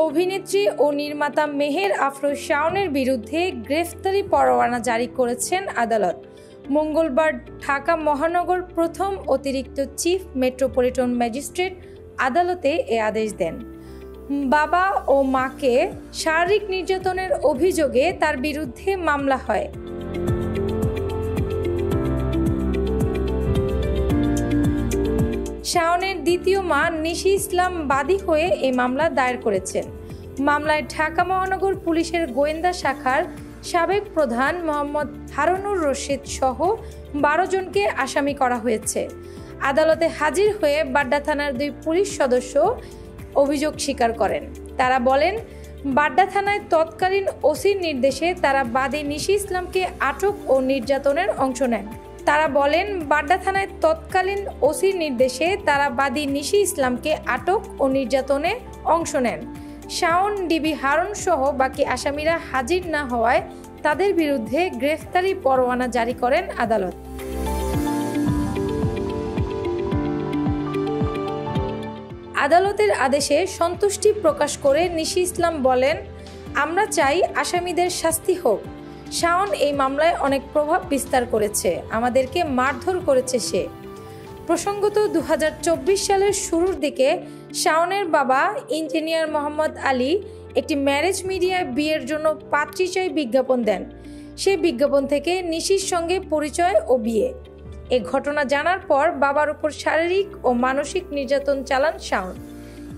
অভিনেত্রী ও নির্মাতা মেহের আফরোজ শাওনের বিরুদ্ধে গ্রেফতারি পরোয়ানা জারি করেছেন আদালত। মঙ্গলবার ঢাকা মহানগর প্রথম অতিরিক্ত চিফ মেট্রোপলিটন ম্যাজিস্ট্রেট আদালতে এ আদেশ দেন। বাবা ও মাকে শারীরিক নির্যাতনের অভিযোগে তার বিরুদ্ধে মামলা হয়। শাওনের দ্বিতীয় মা নিশি ইসলাম বাদী হয়ে এই মামলা দায়ের করেছেন। মামলায় ঢাকা মহানগর পুলিশের গোয়েন্দা শাখার সাবেক প্রধান মোহাম্মদ হারুনুর রশিদ সহ 12 জনকে আসামি করা হয়েছে। আদালতে হাজির হয়ে বাড্ডা থানার 2 পুলিশ সদস্য অভিযোগ স্বীকার করেন। তারা বলেন, বাড্ডা থানায় তৎকালীন ওসির নির্দেশে তারা বাদী নিশি ইসলামকে আটক ও নির্যাতনের অংশ নেন। শাওন, ডিবি হারুন সহ বাকি আসামিরা হাজির না হওয়ায় তাদের বিরুদ্ধে গ্রেফতারি পরোয়ানা জারি করেন আদালত। আদালতের আদেশে সন্তুষ্টি প্রকাশ করে নিশি ইসলাম বলেন, আমরা চাই আসামিদের শাস্তি হোক। শাওন এই মামলায় অনেক প্রভাব বিস্তার করেছে, আমাদেরকে মারধর করেছে সে। প্রসঙ্গত 2024 সালের শুরুর দিকে শাওনের বাবা ইঞ্জিনিয়ার মোহাম্মদ আলী একটি ম্যারেজ মিডিয়ায় বিয়ের জন্য পাত্রী চাই বিজ্ঞাপন দেন। সেই বিজ্ঞাপন থেকে নিশির সঙ্গে পরিচয় ও বিয়ে। এ ঘটনা জানার পর বাবার উপর শারীরিক ও মানসিক নির্যাতন চালান শাওন।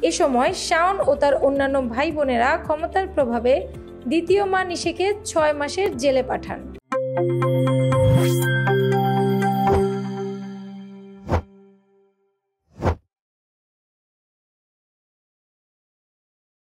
এ সময় শাওন ও তার অন্যান্য ভাই বোনেরা ক্ষমতার প্রভাবে দ্বিতীয় মা নিশিকে 6 মাসের জেলে পাঠান।